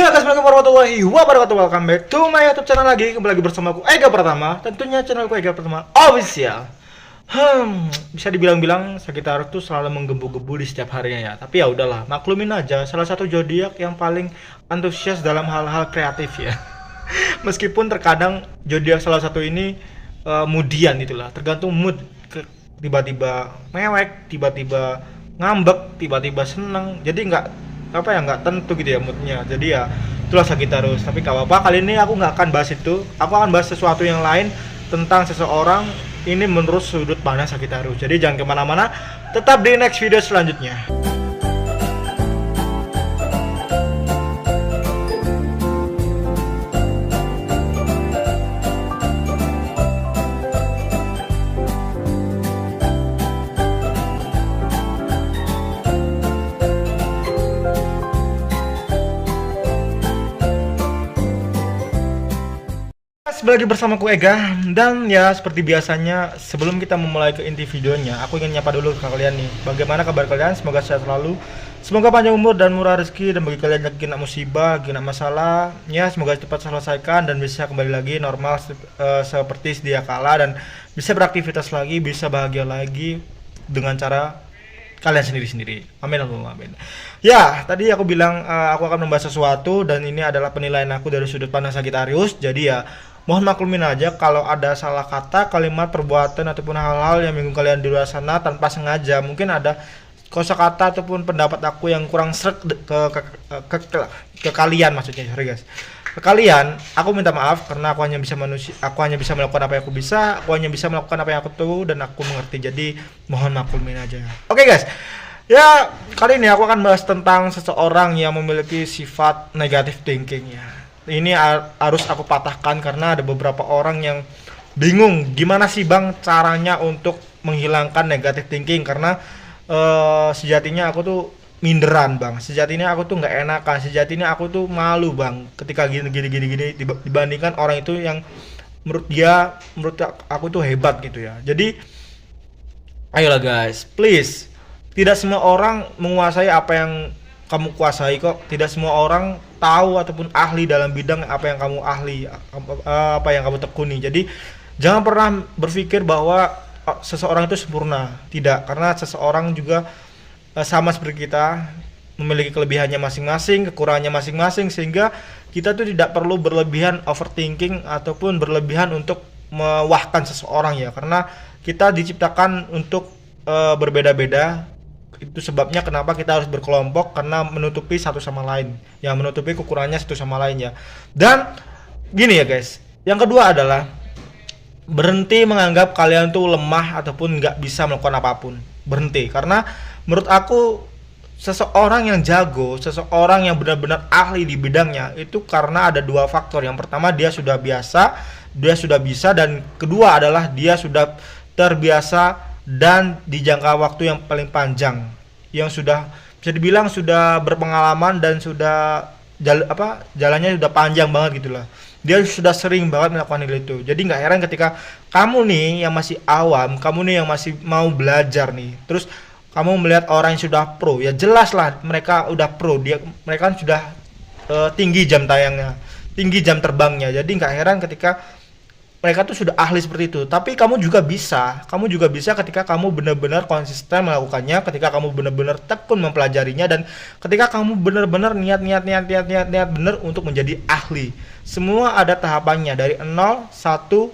Ya guys, assalamualaikum warahmatullahi wabarakatuh. Welcome back to my YouTube channel lagi. Kembali lagi bersama aku Ega Pratama. Tentunya channelku Ega Pratama official. Bisa dibilang-bilang Sagittarius tuh selalu menggebu-gebu di setiap harinya ya. Tapi ya udahlah, maklumin aja. Salah satu zodiak yang paling antusias dalam hal-hal kreatif ya. Meskipun terkadang zodiak salah satu ini moodian itulah, tergantung mood. Tiba-tiba mewek, tiba-tiba ngambek, tiba-tiba seneng. Jadi nggak tentu gitu ya moodnya. Jadi ya itulah Sagittarius. Tapi gak apa-apa, kali ini aku nggak akan bahas itu. Aku akan bahas sesuatu yang lain tentang seseorang ini menurut sudut pandang Sagittarius. Jadi jangan kemana-mana, tetap di next video selanjutnya. Kembali lagi bersamaku Ega, dan ya seperti biasanya sebelum kita memulai ke inti videonya, aku ingin nyapa dulu ke kalian nih. Bagaimana kabar kalian? Semoga sehat selalu, semoga panjang umur dan murah rezeki, dan bagi kalian yang kena musibah, kena masalah, ya semoga cepat selesaikan dan bisa kembali lagi normal seperti sedia kala, dan bisa beraktivitas lagi, bisa bahagia lagi dengan cara kalian sendiri-sendiri. Amin Allahumma amin. Ya, tadi aku bilang aku akan membahas sesuatu, dan ini adalah penilaian aku dari sudut pandang Sagittarius. Jadi ya mohon maklumin aja kalau ada salah kata, kalimat, perbuatan ataupun hal-hal yang menyinggung kalian di luar sana tanpa sengaja. Mungkin ada kosakata ataupun pendapat aku yang kurang srek ke kalian, maksudnya sorry guys. Ke kalian, aku minta maaf karena aku hanya bisa melakukan apa yang aku bisa, aku hanya bisa melakukan apa yang aku tahu dan aku mengerti. Jadi mohon maklumin aja. Oke guys. Ya, kali ini aku akan bahas tentang seseorang yang memiliki sifat negative thinking ya. Ini harus aku patahkan karena ada beberapa orang yang bingung gimana sih bang caranya untuk menghilangkan negative thinking, karena sejatinya aku tuh minderan bang, sejatinya aku tuh nggak enakan, sejatinya aku tuh malu bang ketika gini dibandingkan orang itu yang menurut aku tuh hebat gitu ya. Jadi ayolah guys, please, tidak semua orang menguasai apa yang kamu kuasai kok. Tidak semua orang tahu ataupun ahli dalam bidang apa yang kamu ahli, apa yang kamu tekuni. Jadi jangan pernah berpikir bahwa seseorang itu sempurna. Tidak, karena seseorang juga sama seperti kita, memiliki kelebihannya masing-masing, kekurangannya masing-masing, sehingga kita tuh tidak perlu berlebihan overthinking ataupun berlebihan untuk mewahkan seseorang ya, karena kita diciptakan untuk berbeda-beda. Itu sebabnya kenapa kita harus berkelompok, karena menutupi satu sama lain, yang menutupi kekurangannya satu sama lain ya. Dan gini ya guys, yang kedua adalah berhenti menganggap kalian tuh lemah ataupun nggak bisa melakukan apapun. Berhenti, karena menurut aku seseorang yang jago, seseorang yang benar-benar ahli di bidangnya itu karena ada dua faktor. Yang pertama, dia sudah biasa, dia sudah bisa, dan kedua adalah dia sudah terbiasa dan di jangka waktu yang paling panjang, yang sudah bisa dibilang sudah berpengalaman dan sudah jalannya sudah panjang banget gitulah. Dia sudah sering banget melakukan hal itu. Jadi nggak heran ketika kamu nih yang masih awam, kamu nih yang masih mau belajar nih, terus kamu melihat orang yang sudah pro, ya jelas lah mereka udah pro, mereka kan sudah tinggi jam tayangnya, tinggi jam terbangnya. Jadi nggak heran ketika mereka tuh sudah ahli seperti itu. Tapi kamu juga bisa ketika kamu benar-benar konsisten melakukannya, ketika kamu benar-benar tekun mempelajarinya, dan ketika kamu benar-benar niat benar untuk menjadi ahli. Semua ada tahapannya, dari 0, 1,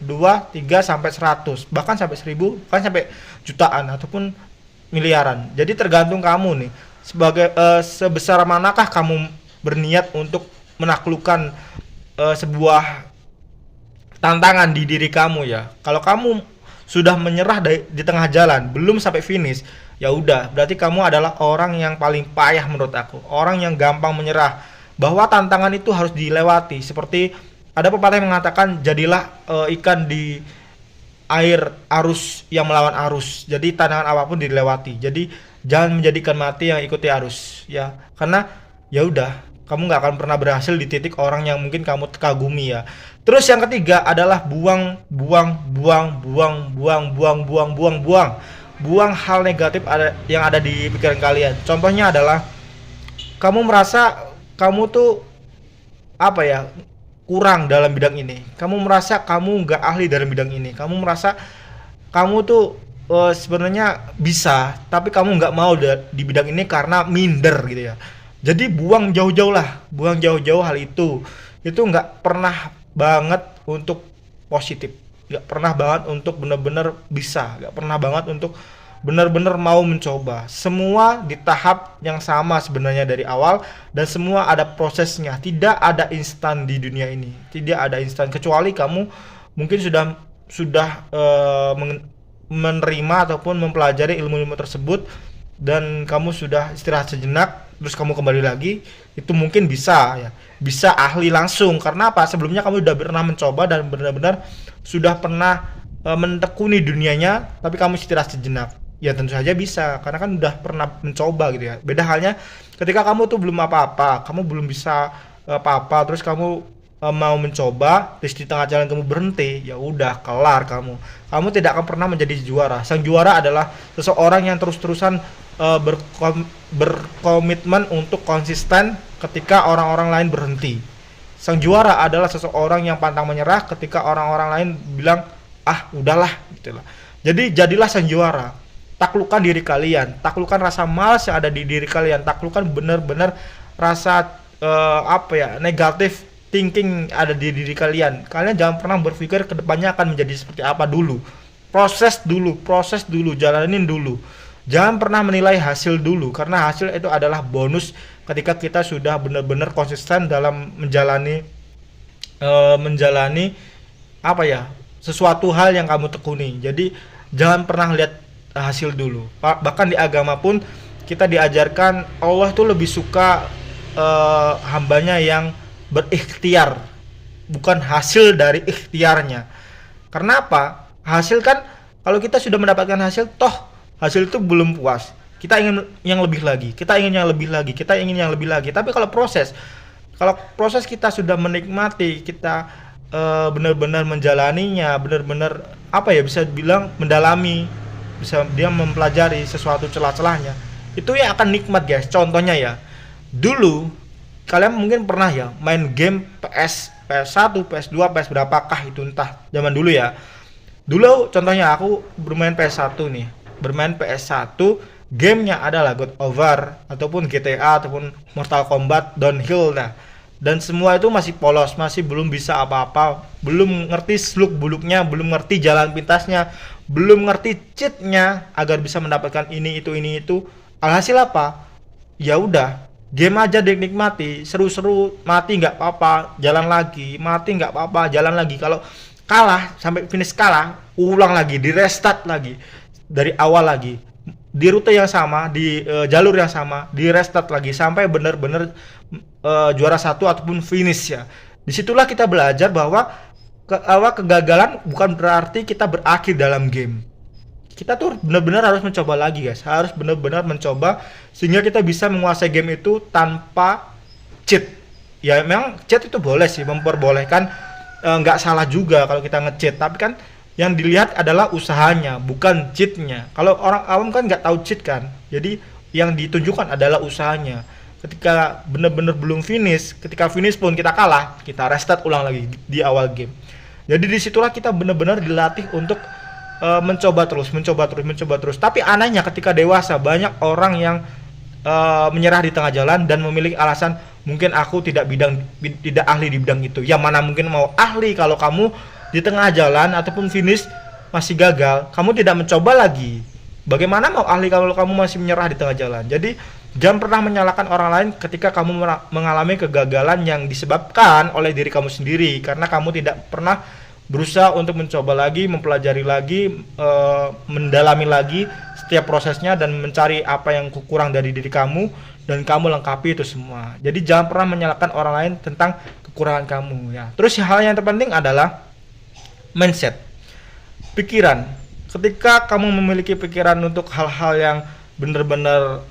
2, 3 sampai 100, bahkan sampai 1000, bahkan sampai jutaan ataupun miliaran. Jadi tergantung kamu nih, sebagai sebesar manakah kamu berniat untuk menaklukkan sebuah tantangan di diri kamu ya. Kalau kamu sudah menyerah di tengah jalan, belum sampai finish, ya udah, berarti kamu adalah orang yang paling payah menurut aku. Orang yang gampang menyerah, bahwa tantangan itu harus dilewati. Seperti ada pepatah yang mengatakan, jadilah ikan di air arus yang melawan arus. Jadi tantangan apapun dilewati. Jadi jangan menjadikan mati yang ikuti arus ya. Karena ya udah, kamu nggak akan pernah berhasil di titik orang yang mungkin kamu kagumi ya. Terus yang ketiga adalah buang hal negatif yang ada di pikiran kalian. Contohnya adalah kamu merasa kamu tuh apa ya, kurang dalam bidang ini, kamu merasa kamu nggak ahli dalam bidang ini, kamu merasa kamu tuh sebenarnya bisa tapi kamu nggak mau di bidang ini karena minder gitu ya. Jadi buang jauh-jauh lah, buang jauh-jauh hal itu nggak pernah banget untuk positif, nggak pernah banget untuk benar-benar bisa, nggak pernah banget untuk benar-benar mau mencoba. Semua di tahap yang sama sebenarnya dari awal, dan semua ada prosesnya. Tidak ada instan di dunia ini, tidak ada instan, kecuali kamu mungkin sudah menerima ataupun mempelajari ilmu-ilmu tersebut dan kamu sudah istirahat sejenak terus kamu kembali lagi, itu mungkin bisa ya, bisa ahli langsung. Karena apa? Sebelumnya kamu sudah pernah mencoba dan benar-benar sudah pernah mentekuni dunianya, tapi kamu istirahat sejenak. Ya tentu saja bisa, karena kan udah pernah mencoba gitu ya. Beda halnya ketika kamu tuh belum apa-apa, kamu belum bisa apa-apa, terus kamu mau mencoba, terus di tengah jalan kamu berhenti, ya udah kelar kamu. Kamu tidak akan pernah menjadi juara. Sang juara adalah seseorang yang terus-terusan berkomitmen untuk konsisten ketika orang-orang lain berhenti. Sang juara adalah seseorang yang pantang menyerah ketika orang-orang lain bilang, ah udahlah gitu lah. Jadi jadilah sang juara. Taklukkan diri kalian, taklukkan rasa malas yang ada di diri kalian, taklukkan benar-benar rasa negatif thinking ada di diri kalian. Kalian jangan pernah berpikir kedepannya akan menjadi seperti apa dulu. Proses dulu, jalanin dulu. Jangan pernah menilai hasil dulu, karena hasil itu adalah bonus ketika kita sudah benar-benar konsisten dalam menjalani sesuatu hal yang kamu tekuni. Jadi jangan pernah lihat hasil dulu. Bahkan di agama pun kita diajarkan Allah tuh lebih suka hambanya yang berikhtiar, bukan hasil dari ikhtiarnya. Karena apa? Hasil kan, kalau kita sudah mendapatkan hasil, toh hasil itu belum puas, kita ingin yang lebih lagi, kita ingin yang lebih lagi. Tapi kalau proses kita sudah menikmati, kita benar-benar menjalaninya, benar-benar bisa bilang mendalami, bisa dia mempelajari sesuatu celah-celahnya, itu yang akan nikmat guys. Contohnya ya, dulu kalian mungkin pernah ya main game PS1, PS2, PS berapakah itu, entah zaman dulu ya. Dulu contohnya aku bermain PS1 nih, bermain PS1, gamenya adalah God of War ataupun GTA ataupun Mortal Kombat Downhill. Nah, dan semua itu masih polos, masih belum bisa apa-apa, belum ngerti seluk beluknya, belum ngerti jalan pintasnya, belum ngerti cheatnya agar bisa mendapatkan ini itu. Alhasil apa? Ya udah, game aja dinikmati, seru-seru, mati nggak apa-apa, jalan lagi, mati nggak apa-apa, jalan lagi. Kalau kalah sampai finish kalah, ulang lagi, di restart lagi dari awal lagi, di rute yang sama, di jalur yang sama, di restart lagi sampai benar-benar juara satu ataupun finish ya. Disitulah kita belajar bahwa kegagalan bukan berarti kita berakhir dalam game. Kita tuh benar-benar harus mencoba lagi guys, harus benar-benar mencoba sehingga kita bisa menguasai game itu tanpa cheat. Ya memang cheat itu boleh sih, memperbolehkan, nggak salah juga kalau kita nge-cheat, tapi kan yang dilihat adalah usahanya, bukan cheatnya. Kalau orang awam kan nggak tahu cheat kan, jadi yang ditunjukkan adalah usahanya. Ketika benar-benar belum finish, ketika finish pun kita kalah, kita restart ulang lagi di awal game. Jadi disitulah kita benar-benar dilatih untuk mencoba terus. Tapi anehnya ketika dewasa, banyak orang yang menyerah di tengah jalan dan memiliki alasan, mungkin aku tidak ahli di bidang itu. Ya mana mungkin mau ahli kalau kamu di tengah jalan ataupun finish masih gagal, kamu tidak mencoba lagi. Bagaimana mau ahli kalau kamu masih menyerah di tengah jalan? Jadi jangan pernah menyalahkan orang lain ketika kamu mengalami kegagalan yang disebabkan oleh diri kamu sendiri, karena kamu tidak pernah berusaha untuk mencoba lagi, mempelajari lagi, mendalami lagi setiap prosesnya dan mencari apa yang kurang dari diri kamu dan kamu lengkapi itu semua. Jadi jangan pernah menyalahkan orang lain tentang kekurangan kamu ya. Terus hal yang terpenting adalah mindset, pikiran. Ketika kamu memiliki pikiran untuk hal-hal yang benar-benar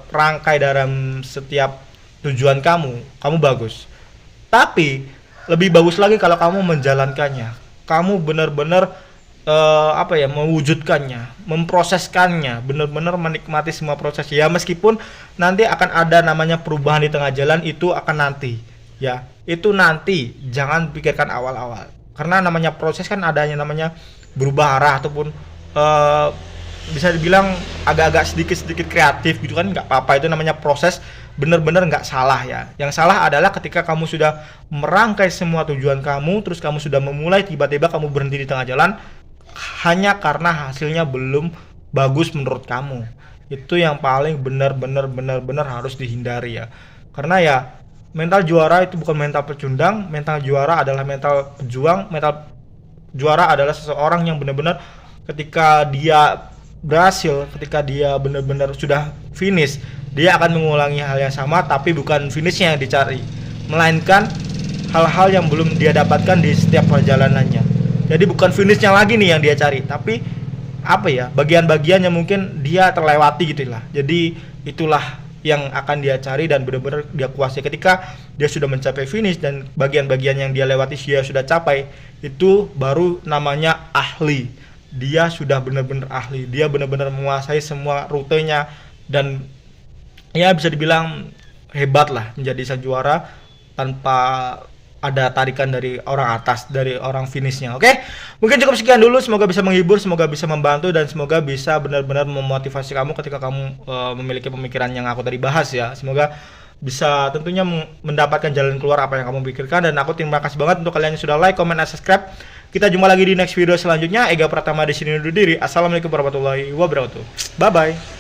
rangkai dalam setiap tujuan kamu bagus. Tapi lebih bagus lagi kalau kamu menjalankannya. Kamu benar-benar mewujudkannya, memproseskannya, benar-benar menikmati semua proses. Ya meskipun nanti akan ada namanya perubahan di tengah jalan, itu akan nanti. ya itu nanti jangan pikirkan awal-awal, karena namanya proses kan adanya namanya berubah arah ataupun eh, bisa dibilang agak-agak sedikit-sedikit kreatif gitu kan, nggak apa-apa, itu namanya proses, bener-bener nggak salah ya. Yang salah adalah ketika kamu sudah merangkai semua tujuan kamu, terus kamu sudah memulai, tiba-tiba kamu berhenti di tengah jalan hanya karena hasilnya belum bagus menurut kamu. Itu yang paling benar-benar benar-benar harus dihindari ya. Karena ya mental juara itu bukan mental pecundang, mental juara adalah mental pejuang, mental juara adalah seseorang yang benar-benar ketika dia berhasil, ketika dia benar-benar sudah finish, dia akan mengulangi hal yang sama, tapi bukan finishnya yang dicari, melainkan hal-hal yang belum dia dapatkan di setiap perjalanannya. Jadi bukan finishnya lagi nih yang dia cari, tapi apa ya, bagian-bagian yang mungkin dia terlewati gitu lah. Jadi itulah yang akan dia cari dan benar-benar dia kuasai. Ketika dia sudah mencapai finish dan bagian-bagian yang dia lewati dia sudah capai, itu baru namanya ahli. Dia sudah benar-benar ahli, dia benar-benar menguasai semua rutenya, dan ya bisa dibilang hebat lah menjadi sang juara tanpa ada tarikan dari orang atas, dari orang finishnya. Oke, mungkin cukup sekian dulu. Semoga bisa menghibur, semoga bisa membantu, dan semoga bisa benar-benar memotivasi kamu ketika kamu memiliki pemikiran yang aku tadi bahas ya. Semoga bisa tentunya mendapatkan jalan keluar apa yang kamu pikirkan. Dan aku terima kasih banget untuk kalian yang sudah like, comment, dan subscribe. Kita jumpa lagi di next video selanjutnya. Ega Pratama di sini undur diri. Assalamualaikum warahmatullahi wabarakatuh. Bye bye.